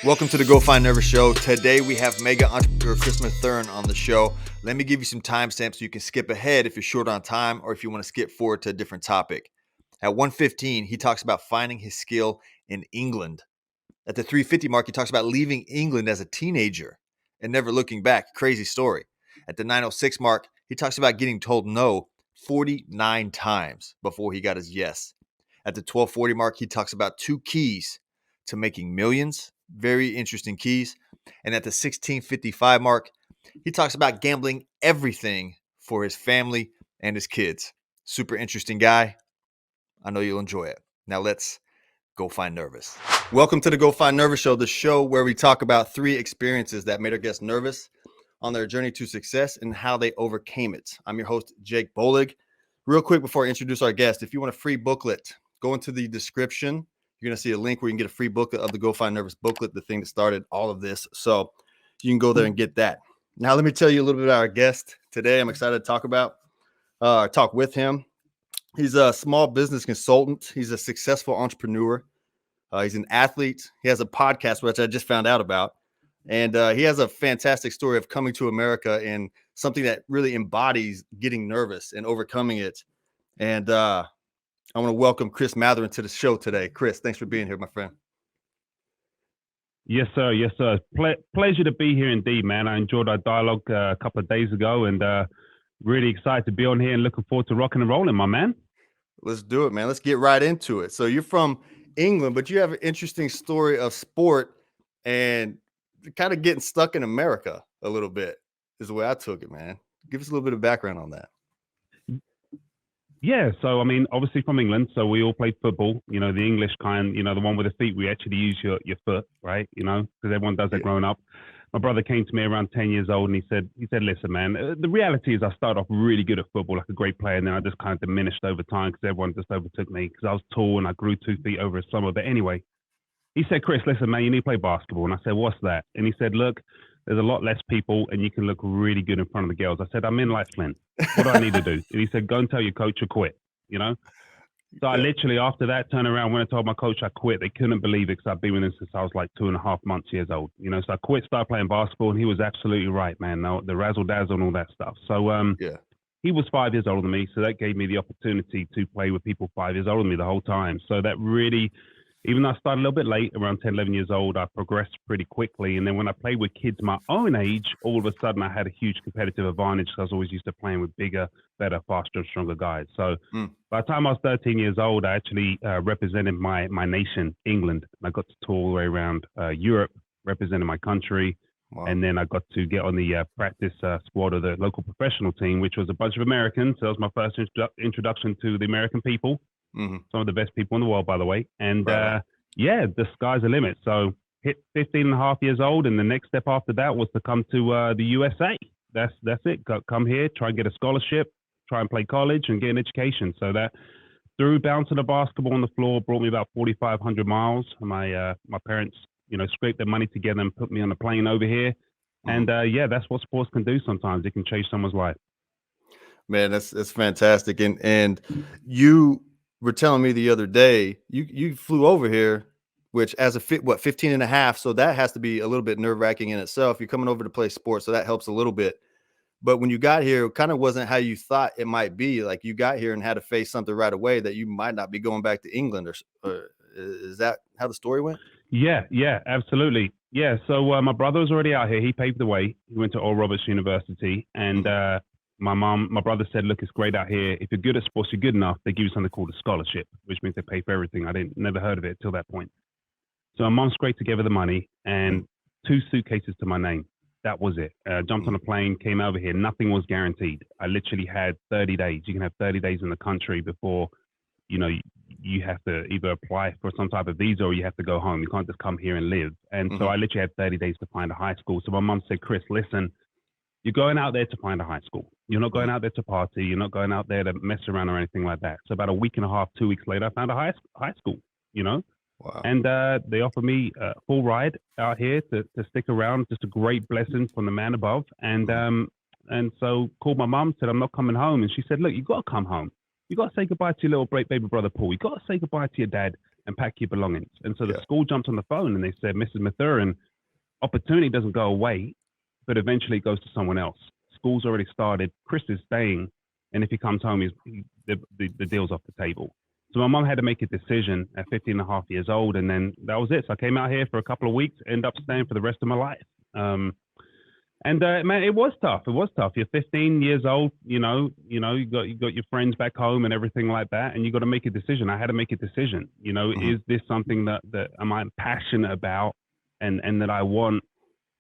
Welcome to the Go Find Nervous Show. Today we have mega entrepreneur Chris Mathurin on the show. Let me give you some timestamps so you can skip ahead if you're short on time or if you want to skip forward to a different topic. At 1:15, he talks about finding his skill in England. At the 3:50 mark, he talks about leaving England as a teenager and never looking back. Crazy story. At the 9:06 mark, he talks about getting told no 49 times before he got his yes. At the 12:40 mark, he talks about two keys to making millions. Very interesting keys. And at the 16:55 mark, he talks about gambling everything for his family and his kids. Super interesting guy. I know you'll enjoy it. Now let's Go Find Nervous. Welcome to the Go Find Nervous Show, the show where we talk about 3 experiences that made our guests nervous on their journey to success and how they overcame it. I'm your host, Jake Bolig. Real quick before I introduce our guest, if you want a free booklet, go into the description. You're going to see a link where you can get a free booklet of the Go Find Nervous booklet, the thing that started all of this. So you can go there and get that. Now, let me tell you a little bit about our guest today. I'm excited to talk with him. He's a small business consultant. He's a successful entrepreneur. He's an athlete. He has a podcast, which I just found out about. And he has a fantastic story of coming to America and something that really embodies getting nervous and overcoming it. And I want to welcome Chris Mathurin to the show today. Chris, thanks for being here, my friend. Yes, sir. Yes, sir. Pleasure to be here indeed, man. I enjoyed our dialogue a couple of days ago and really excited to be on here and looking forward to rocking and rolling, my man. Let's do it, man. Let's get right into it. So you're from England, but you have an interesting story of sport and kind of getting stuck in America a little bit is the way I took it, man. Give us a little bit of background on that. Yeah, so I mean, obviously from England, so we all played football, the English kind, the one with the feet, we actually use your foot, right? Because everyone does that growing up. My brother came to me around 10 years old and he said, listen, man, the reality is I started off really good at football, like a great player, and then I just kind of diminished over time because everyone just overtook me because I was tall and I grew 2 feet over a summer. But anyway, he said, Chris, listen, man, you need to play basketball. And I said, what's that? And he said, look, there's a lot less people and you can look really good in front of the girls. I said, I'm in like Flynn. What do I need to do? And he said, go and tell your coach to quit, So I literally, after that, turned around when I told my coach I quit. They couldn't believe it because I've been with him since I was like 2.5 months years old. So I quit, started playing basketball, and he was absolutely right, man. The razzle dazzle and all that stuff. So he was 5 years older than me, so that gave me the opportunity to play with people 5 years older than me the whole time. So that really, even though I started a little bit late, around 10, 11 years old, I progressed pretty quickly. And then when I played with kids my own age, all of a sudden I had a huge competitive advantage because I was always used to playing with bigger, better, faster, and stronger guys. So by the time I was 13 years old, I actually represented my nation, England. I got to tour all the way around Europe, representing my country. Wow. And then I got to get on the practice squad of the local professional team, which was a bunch of Americans. So that was my first introduction to the American people. Mm-hmm. Some of the best people in the world, by the way. And the sky's the limit. So hit 15 and a half years old. And the next step after that was to come to the USA. That's it. Come here, try and get a scholarship, try and play college and get an education. So that through bouncing a basketball on the floor brought me about 4,500 miles. My parents, scraped their money together and put me on a plane over here. Mm-hmm. And that's what sports can do sometimes. It can change someone's life. Man, that's fantastic. And you were telling me the other day, you flew over here, which as a 15 and a half. So that has to be a little bit nerve wracking in itself. You're coming over to play sports. So that helps a little bit. But when you got here, it kind of wasn't how you thought it might be. Like you got here and had to face something right away that you might not be going back to England or is that how the story went? Yeah, absolutely. Yeah. So my brother was already out here. He paved the way. He went to Oral Roberts University and, my brother said, look, it's great out here. If you're good at sports, you're good enough. They give you something called a scholarship, which means they pay for everything. I never heard of it till that point. So my mom scraped together the money and 2 suitcases to my name. That was it. Jumped on a plane, came over here. Nothing was guaranteed. I literally had 30 days. You can have 30 days in the country before, you have to either apply for some type of visa or you have to go home. You can't just come here and live. And so I literally had 30 days to find a high school. So my mom said, Chris, listen, you're going out there to find a high school. You're not going out there to party. You're not going out there to mess around or anything like that. So about a week and a half, 2 weeks later, I found a high school, Wow. And they offered me a full ride out here to stick around. Just a great blessing from the man above. And so called my mom, said, I'm not coming home. And she said, look, you got to come home. You got to say goodbye to your little baby brother, Paul. You got to say goodbye to your dad. and pack your belongings. And so the Yeah. school jumped on the phone and they said, Mrs. Mathurin, opportunity doesn't go away, but eventually it goes to someone else. School's already started. Chris is staying. And if he comes home, the deal's off the table. So my mom had to make a decision at 15 and a half years old. And then that was it. So I came out here for a couple of weeks, ended up staying for the rest of my life. Man, it was tough. It was tough. You're 15 years old, you got your friends back home and everything like that. And you got to make a decision. I had to make a decision, is this something that am I passionate about and that I want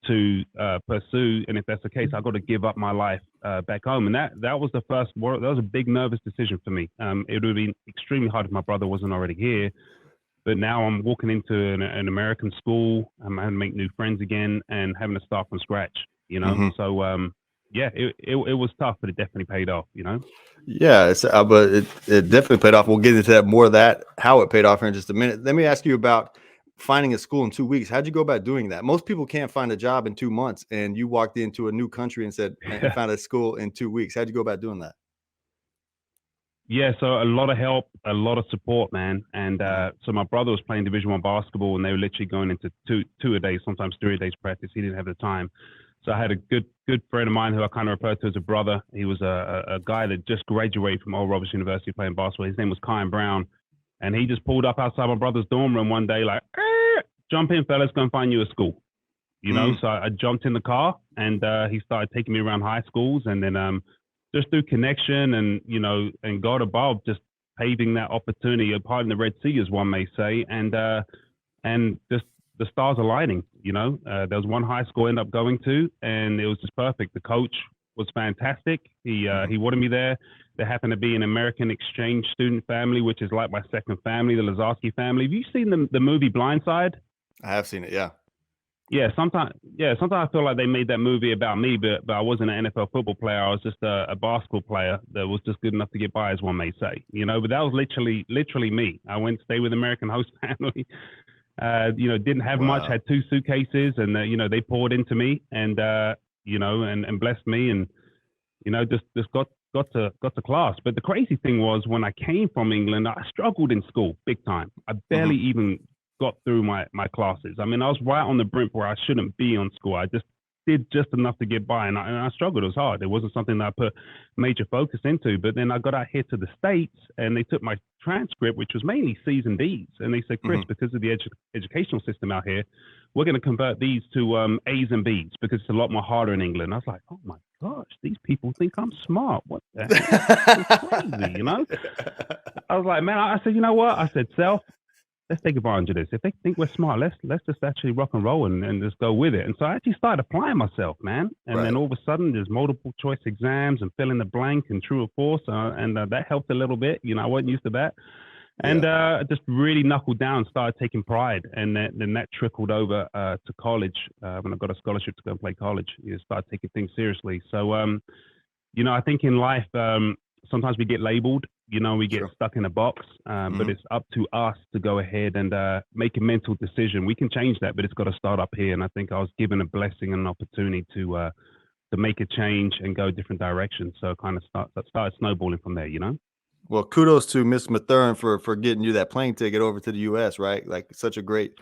to pursue? And if that's the case, I've got to give up my life back home. And that was that was a big nervous decision for me. It would have been extremely hard if my brother wasn't already here. But now I'm walking into an American school. I'm having to make new friends again and having to start from scratch, So, it was tough, but it definitely paid off, Yeah, but it definitely paid off. We'll get into that more of that, how it paid off here in just a minute. Let me ask you about finding a school in 2 weeks. How'd you go about doing that? Most people can't find a job in 2 months, and you walked into a new country and found a school in 2 weeks. How'd you go about doing that? Yeah, so a lot of help, a lot of support, man. And so my brother was playing Division I basketball, and they were literally going into two a day, sometimes 3 a days practice. He didn't have the time. So I had a good friend of mine who I kind of referred to as a brother. He was a guy that just graduated from Oral Roberts University playing basketball. His name was Kyan Brown. And he just pulled up outside my brother's dorm room one day like, jump in, fellas, go and find you a school. So I jumped in the car, and he started taking me around high schools. And then just through connection and God above, just paving that opportunity, parting the Red Sea, as one may say, and just the stars aligning. There was one high school I ended up going to, and it was just perfect. The coach was fantastic. He wanted me there. There happened to be an American exchange student family, which is like my second family, the Lazarski family. Have you seen the movie Blindside? I have seen it, yeah. Yeah, sometimes I feel like they made that movie about me, but I wasn't an NFL football player. I was just a basketball player that was just good enough to get by, as one may say. But that was literally me. I went to stay with American host family. Didn't have much, had 2 suitcases, and they poured into me and blessed me, and just got to class. But the crazy thing was, when I came from England, I struggled in school big time. I barely even got through my classes. I mean, I was right on the brink where I shouldn't be on school. I just did just enough to get by, and I struggled. It was hard. It wasn't something that I put major focus into. But then I got out here to the States, and they took my transcript, which was mainly C's and D's, and they said, Chris, because of the educational system out here, we're going to convert these to A's and B's because it's a lot more harder in England. I was like, oh my gosh, these people think I'm smart. What the heck? It's crazy, I was like, man, I said, you know what? I said, self, let's take advantage of this. If they think we're smart, let's just actually rock and roll and just go with it. And so I actually started applying myself, man. And then all of a sudden, there's multiple choice exams and fill in the blank and true or false. And that helped a little bit. I wasn't used to that. And just really knuckled down and started taking pride. And then that trickled over to college. When I got a scholarship to go and play college, started taking things seriously. So, I think in life, sometimes we get labeled. We get stuck in a box, but it's up to us to go ahead and make a mental decision. We can change that, but it's got to start up here. And I think I was given a blessing and an opportunity to make a change and go a different direction. So kind of started snowballing from there, Well, kudos to Miss Mathurin for getting you that plane ticket over to the U.S., right? Like, such a great.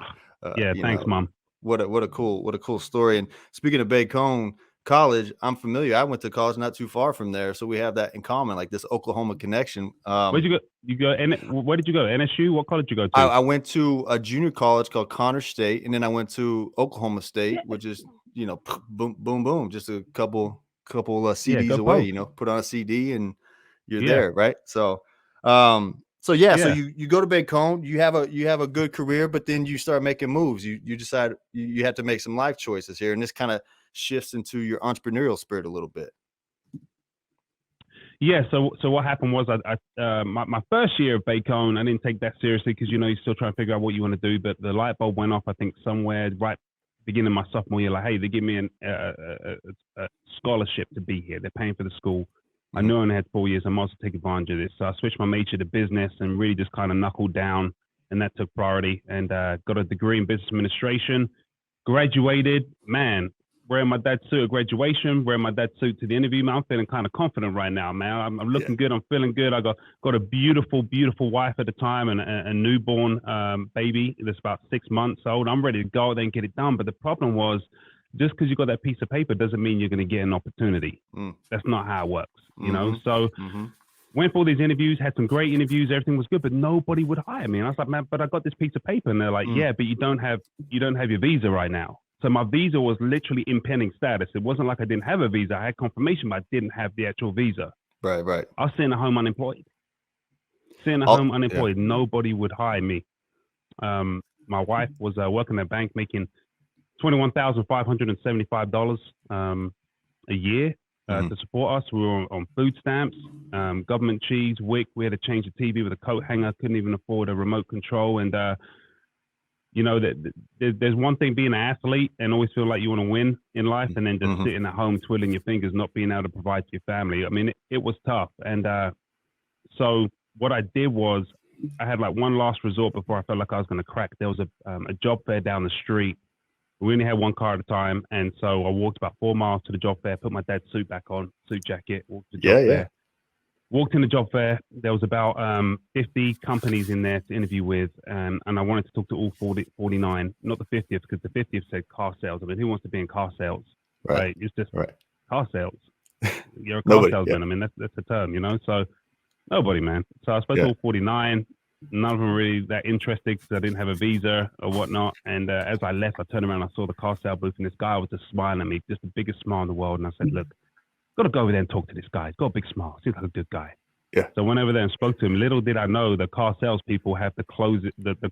Thanks, Mom. What a cool story. And speaking of Bacone College, I'm familiar. I went to college not too far from there, so we have that in common, like this Oklahoma connection. Where'd you go? Where did you go? NSU? What college did you go to? I went to a junior college called Connor State, and then I went to Oklahoma State, which is boom, boom, boom, just a couple CDs away. Put on a CD and you're there, right? So, so you go to Bacone, you have a good career, but then you start making moves. You decide you have to make some life choices here, and this kind of shifts into your entrepreneurial spirit a little bit. Yeah. So what happened was my first year of Bacone, I didn't take that seriously because you're still trying to figure out what you want to do. But the light bulb went off, I think, somewhere right beginning of my sophomore year. Like, hey, they give me a scholarship to be here. They're paying for the school. I knew I only had 4 years. I must take advantage of this. So I switched my major to business and really just kind of knuckled down, and that took priority. And got a degree in business administration. Graduated, man. wearing my dad's suit at graduation, wearing my dad's suit to the interview. Man, I'm feeling kind of confident right now, man. I'm looking good. I'm feeling good. I got a beautiful, beautiful wife at the time and a newborn baby that's about 6 months old. I'm ready to go there and get it done. But the problem was, just because you got that piece of paper doesn't mean you're going to get an opportunity. That's not how it works, you know? So went for all these interviews, had some great interviews. Everything was good, but nobody would hire me. And I was like, man, but I got this piece of paper. And they're like, yeah, but you don't have your visa right now. So my visa was literally in pending status. It wasn't like I didn't have a visa. I had confirmation, but I didn't have the actual visa. Right. I was sitting at home unemployed. Nobody would hire me. My wife was working at a bank making $21,575 a year to support us. We were on food stamps, government cheese, WIC. We had to change the TV with a coat hanger. Couldn't even afford a remote control. And you know, there's one thing being an athlete and always feel like you want to win in life, and then just sitting at home twiddling your fingers, not being able to provide to your family. I mean, it was tough. And so what I did was I had like one last resort before I felt like I was going to crack. There was a job fair down the street. We only had one car at a time. And so I walked about 4 miles to the job fair, put my dad's suit back on, suit jacket, walked to the job fair. Walked in the job fair. There was about 50 companies in there to interview with, and I wanted to talk to all 49, not the 50th, because the 50th said car sales. I mean, who wants to be in car sales? Right? It's just car sales. You're a car salesman. I mean, that's the term, you know? So nobody, man. So I spoke to all 49. None of them really that interested because I didn't have a visa or whatnot. And as I left, I turned around, I saw the car sale booth, and this guy was just smiling at me, just the biggest smile in the world. And I said, look, got to go over there and talk to this guy. He's got a big smile. Seems like a good guy. Yeah. So I went over there and spoke to him. Little did I know the car salespeople have the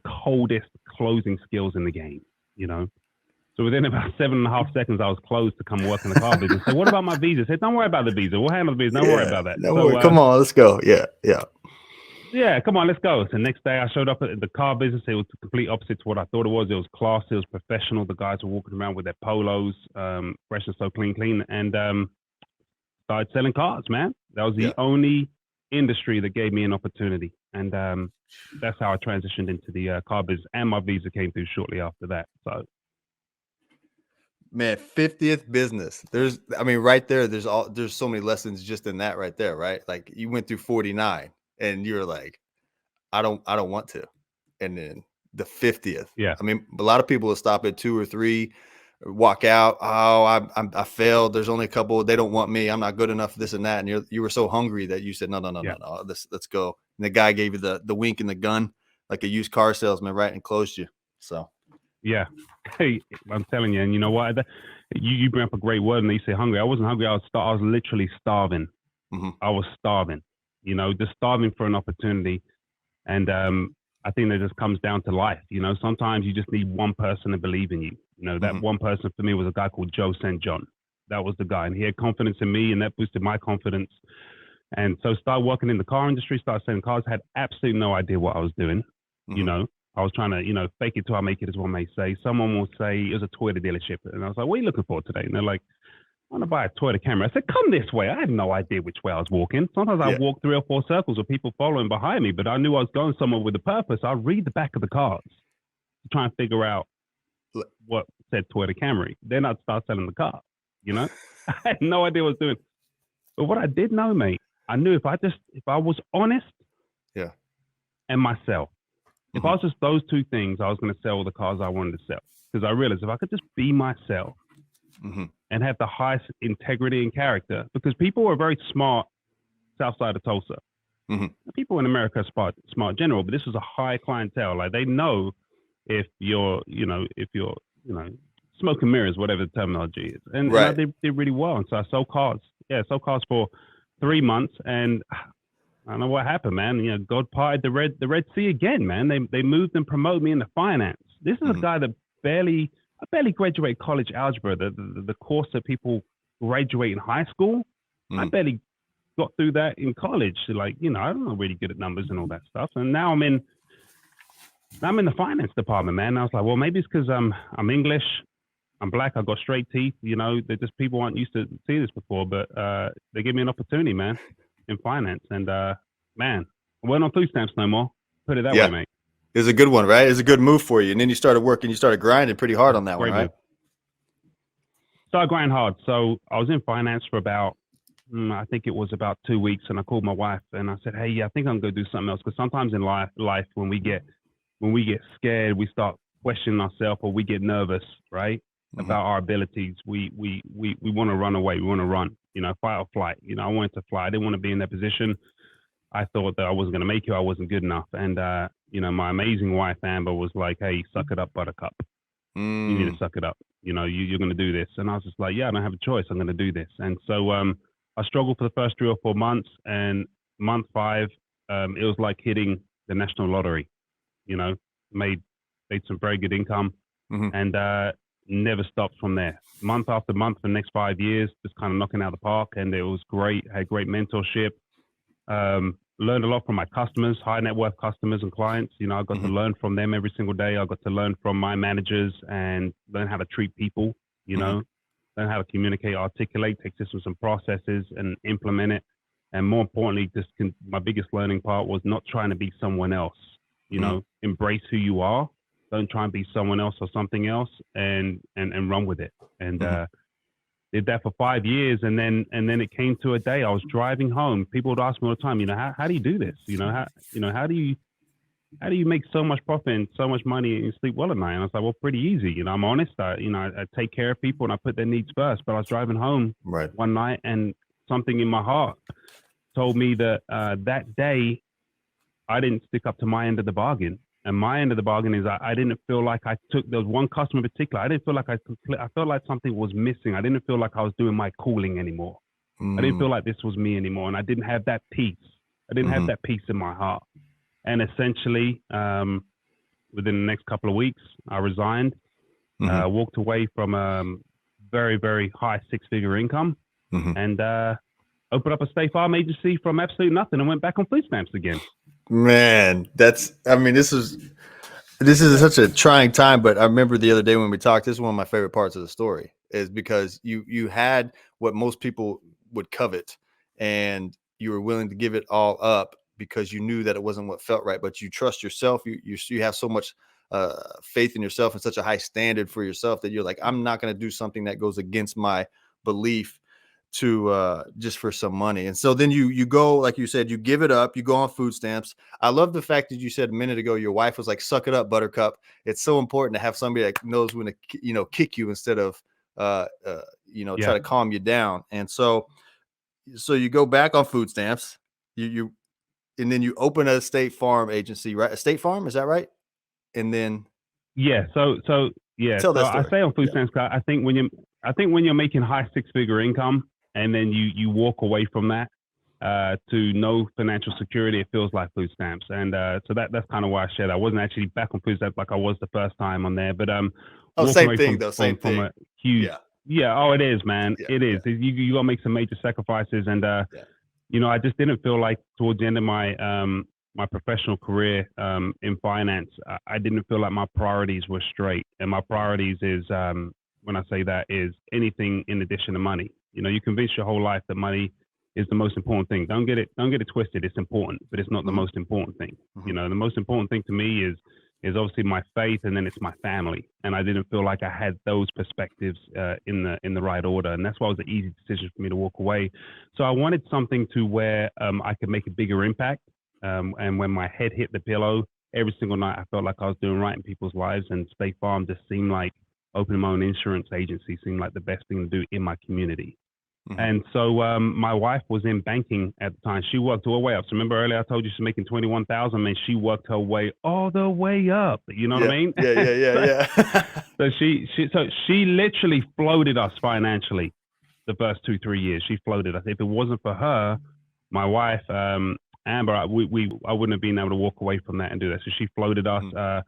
coldest closing skills in the game, you know? So within about 7.5 seconds, I was closed to come work in the car business. So what about my visa? I said, don't worry about the visa. We'll handle the visa. Don't worry about that. No worry. Come on, let's go. Yeah, come on, let's go. So next day I showed up at the car business. It was the complete opposite to what I thought it was. It was class. It was professional. The guys were walking around with their polos, fresh and so clean. And started selling cars, man. That was the only industry that gave me an opportunity. And that's how I transitioned into the car business. And my visa came through shortly after that. So, man, 50th business. Right there, there's so many lessons just in that right there, right? Like you went through 49 and you're like, I don't want to. And then the 50th. Yeah. I mean, a lot of people will stop at 2 or 3, walk out. Oh, I failed. There's only a couple. They don't want me. I'm not good enough. This and that. And you were so hungry that you said, no. Let's go. And the guy gave you the wink and the gun, like a used car salesman, right? And closed you. So, yeah. Hey, I'm telling you. And you know what? You bring up a great word, and you say hungry. I wasn't hungry. I was literally starving. I was starving. You know, just starving for an opportunity. And I think that just comes down to life. You know, sometimes you just need one person to believe in you. You know, that one person for me was a guy called Joe St. John. That was the guy. And he had confidence in me, and that boosted my confidence. And so started working in the car industry, started selling cars, had absolutely no idea what I was doing. You know, I was trying to, fake it till I make it, as one may say. Someone will say it was a Toyota dealership. And I was like, what are you looking for today? And they're like, I want to buy a Toyota Camry. I said, come this way. I had no idea which way I was walking. Sometimes I walked 3 or 4 circles with people following behind me, but I knew I was going somewhere with a purpose. I read the back of the cars to try and figure out what said Toyota Camry. Then I'd start selling the car, you know? I had no idea what I was doing. But what I did know, mate, I knew if I was honest and myself, if I was just those 2 things, I was going to sell the cars I wanted to sell. Because I realized if I could just be myself and have the highest integrity and character, because people are very smart south side of Tulsa. People in America are smart general, but this is a high clientele. Like they know if you're smoking mirrors, whatever the terminology is. And I did really well. And so I sold cars. Yeah, sold cars for 3 months. And I don't know what happened, man. You know, God parted the Red Sea again, man. They moved and promoted me into finance. This is a guy that I barely graduated college algebra, the course that people graduate in high school. I barely got through that in college. Like, I'm not really good at numbers and all that stuff. And now I'm in the finance department, man. And I was like, well, maybe it's because I'm English, I'm black, I've got straight teeth. They're just people aren't used to see this before, but they give me an opportunity, man, in finance. And man, I wasn't on food stamps no more. Put it that way, mate. It was a good one, right? It was a good move for you. And then you started working, you started grinding pretty hard on that one, right? started grinding hard. So I was in finance for about, I think it was about 2 weeks, and I called my wife and I said, "Hey, yeah, I think I'm gonna do something else." Because sometimes in life, when we get scared, we start questioning ourselves, or we get nervous, right, about our abilities. We want to run away. We want to run, fight or flight. I wanted to fly. I didn't want to be in that position. I thought that I wasn't going to make it. I wasn't good enough. And, my amazing wife, Amber, was like, "Hey, suck it up, buttercup. You need to suck it up. You're going to do this." And I was just like, "Yeah, I don't have a choice. I'm going to do this." And so I struggled for the first 3 or 4 months. And month 5, it was like hitting the national lottery, made some very good income, and never stopped from there. Month after month for the next 5 years, just kind of knocking out the park. And it was great. Had great mentorship. Learned a lot from my customers, high net worth customers and clients. I got to learn from them every single day. I got to learn from my managers and learn how to treat people, learn how to communicate, articulate, take systems and processes and implement it. And more importantly, my biggest learning part was not trying to be someone else, embrace who you are. Don't try and be someone else or something else, and run with it. And, did that for 5 years, and then it came to a day I was driving home. People would ask me all the time, how do you do this? How do you make so much profit and so much money and sleep well at night? And I was like, well, pretty easy. I'm honest. I take care of people and I put their needs first. But I was driving home one night, and something in my heart told me that that day I didn't stick up to my end of the bargain. And my end of the bargain is I didn't feel like there was one customer in particular. I didn't feel like I felt like something was missing. I didn't feel like I was doing my calling anymore. I didn't feel like this was me anymore. And I didn't have that peace. I didn't have that peace in my heart. And essentially, within the next couple of weeks, I resigned, walked away from very, very high 6-figure income, and opened up a State Farm agency from absolute nothing and went back on food stamps again. Man, this is such a trying time, but I remember the other day when we talked, this is one of my favorite parts of the story, is because you had what most people would covet, and you were willing to give it all up because you knew that it wasn't what felt right, but you trust yourself. You have so much faith in yourself and such a high standard for yourself that you're like, I'm not going to do something that goes against my belief to just for some money. And so then you go, like you said, you give it up, you go on food stamps. I love the fact that you said a minute ago your wife was like, suck it up, buttercup. It's so important to have somebody that knows when to kick you instead of try to calm you down. And so you go back on food stamps, and then you open a State Farm agency, right? A State Farm, is that right? And then so I say on food stamps, I think when you're making high 6-figure income, and then you walk away from that to no financial security, it feels like food stamps. And so that's kind of why I shared. I wasn't actually back on food stamps like I was the first time on there, but same thing though. Same thing. A huge, it is, man. It is. You got to make some major sacrifices, and I just didn't feel like towards the end of my professional career in finance, I didn't feel like my priorities were straight. And my priorities is, when I say that, is anything in addition to money. You convince your whole life that money is the most important thing. Don't get it twisted. It's important, but it's not the most important thing. The most important thing to me is obviously my faith, and then it's my family. And I didn't feel like I had those perspectives in the right order. And that's why it was an easy decision for me to walk away. So I wanted something to where I could make a bigger impact. And when my head hit the pillow, every single night I felt like I was doing right in people's lives. And State Farm just seemed like opening my own insurance agency seemed like the best thing to do in my community. And so my wife was in banking at the time. She worked her way up. So remember earlier I told you she's making $21,000, and she worked her way all the way up. You know what I mean? Yeah. So she literally floated us financially the first 2-3 years. She floated us. If it wasn't for her, my wife, Amber, I wouldn't have been able to walk away from that and do that. So she floated us. There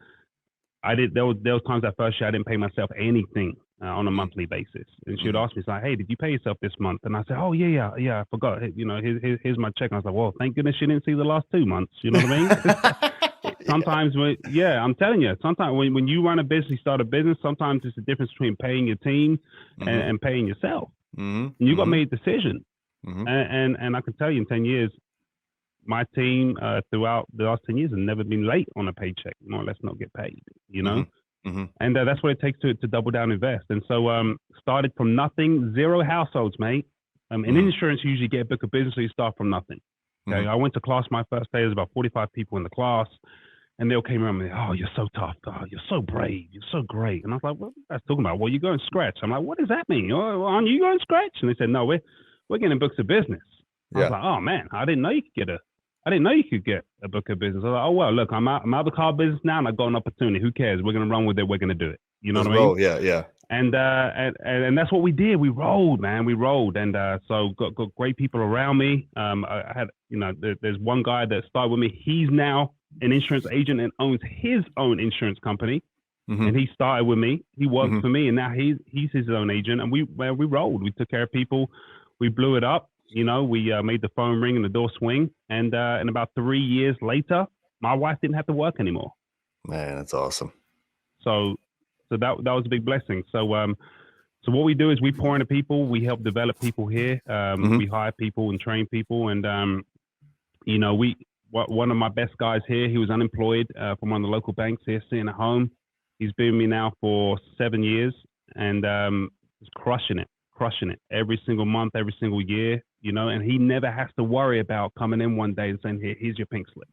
was times that first year I didn't pay myself anything on a monthly basis. And she would ask me, like, hey, did you pay yourself this month? And I said, oh, yeah, I forgot. Here's my check. And I was like, well, thank goodness she didn't see the last 2 months. You know what I mean? Sometimes, I'm telling you, sometimes when you run a business, you start a business, sometimes it's the difference between paying your team and paying yourself. And you got to make a decision. And I can tell you in 10 years, my team throughout the last 10 years have never been late on a paycheck, more or less not get paid, And that's what it takes to double down, invest. And so started from nothing, 0 households, mate. In insurance, you usually get a book of business, so you start from nothing. Okay, I went to class my first day. There's about 45 people in the class, and they all came around me. Oh, you're so tough. Oh, you're so brave. You're so great. And I was like, what are you guys talking about? Well, you go and scratch. I'm like, what does that mean? Oh, aren't you going to scratch? And they said, no, we're getting books of business. I was like, oh man, I didn't know you could get a book of business. I was like, oh well, look, I'm out of the car business now, and I've got an opportunity. Who cares? We're gonna run with it. We're gonna do it. You know what I mean? Yeah. And that's what we did. We rolled, man. We rolled, and so got great people around me. I had, there's one guy that started with me. He's now an insurance agent and owns his own insurance company. And he started with me. He worked for me, and now he's his own agent. And we rolled. We took care of people. We blew it up. We made the phone ring and the door swing. And about 3 years later, my wife didn't have to work anymore. Man, that's awesome. So that was a big blessing. So what we do is we pour into people. We help develop people here. We hire people and train people. And one of my best guys here, he was unemployed from one of the local banks here, sitting at home. He's been with me now for 7 years, and he's crushing it every single month, every single year, and he never has to worry about coming in one day and saying, here's your pink slip.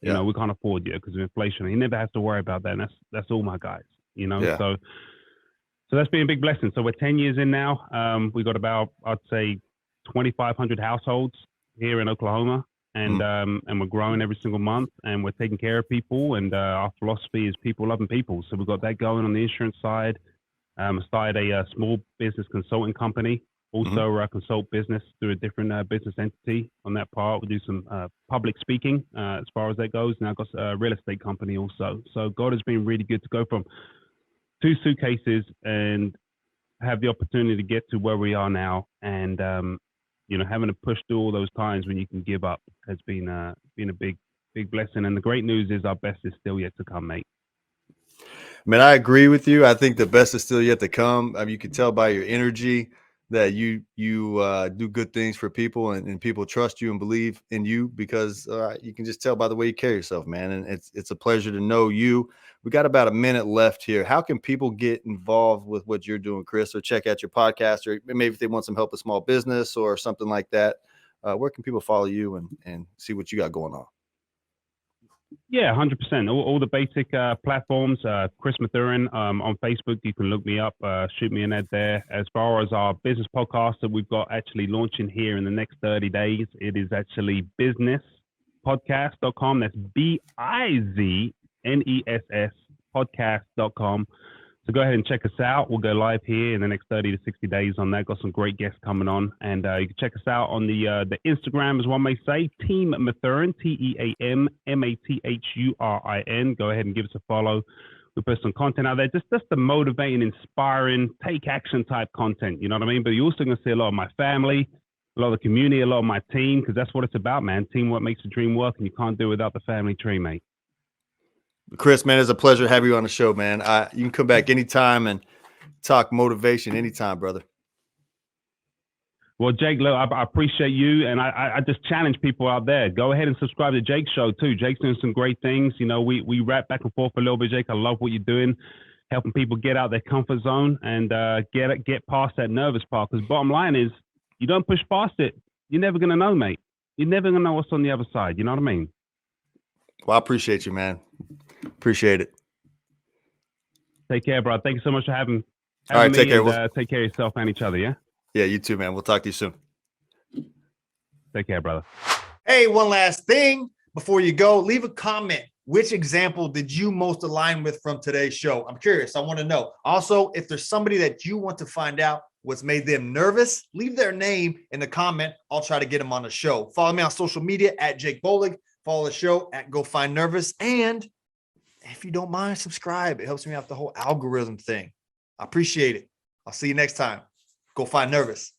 We can't afford you because of inflation. He never has to worry about that. And that's all my guys, So that's been a big blessing. So we're 10 years in now. We got about, I'd say, 2,500 households here in Oklahoma. And we're growing every single month, and we're taking care of people. And our philosophy is people loving people. So we've got that going on the insurance side. Started a small business consulting company. Also consult business through a different business entity on that part. We do some public speaking as far as that goes. Now I've got a real estate company also. So God has been really good to go from 2 suitcases and have the opportunity to get to where we are now. And having to push through all those times when you can give up has been a big blessing. And the great news is our best is still yet to come, mate. Man, I agree with you. I think the best is still yet to come. I mean, you can tell by your energy that you do good things for people, and people trust you and believe in you because you can just tell by the way you carry yourself, man. And it's a pleasure to know you. We got about a minute left here. How can people get involved with what you're doing, Chris, or check out your podcast, or maybe if they want some help with small business or something like that? Where can people follow you and see what you got going on? Yeah, 100%. All the basic platforms. Chris Mathurin on Facebook. You can look me up, shoot me an ad there. As far as our business podcast that we've got actually launching here in the next 30 days, it is actually businesspodcast.com. That's BIZNESS podcast.com. So go ahead and check us out. We'll go live here in the next 30 to 60 days on that. Got some great guests coming on. And you can check us out on the Instagram, as one may say, Team Mathurin, TEAMMATHURIN. Go ahead and give us a follow. We put some content out there, just the motivating, inspiring, take action type content. You know what I mean? But you're also going to see a lot of my family, a lot of the community, a lot of my team, because that's what it's about, man. Teamwork makes the dream work, and you can't do it without the family tree, mate. Chris, man, it's a pleasure to have you on the show, man. You can come back anytime and talk motivation anytime, brother. Well, Jake, look, I appreciate you, and I just challenge people out there. Go ahead and subscribe to Jake's show too. Jake's doing some great things. We rap back and forth a little bit, Jake. I love what you're doing, helping people get out their comfort zone and get past that nervous part. Because bottom line is, you don't push past it, you're never gonna know, mate. You're never gonna know what's on the other side. You know what I mean? Well, I appreciate you, man. Appreciate it. Take care, bro. Thank you so much for having All right, me. take care. And, take care of yourself and each other, yeah? Yeah, you too, man. We'll talk to you soon. Take care, brother. Hey, one last thing before you go. Leave a comment. Which example did you most align with from today's show? I'm curious. I want to know. Also, if there's somebody that you want to find out what's made them nervous, leave their name in the comment. I'll try to get them on the show. Follow me on social media at Jake Bolig. Follow the show at Go Find Nervous. And if you don't mind, subscribe. It helps me out the whole algorithm thing. I appreciate it. I'll see you next time. Go Find Nervous.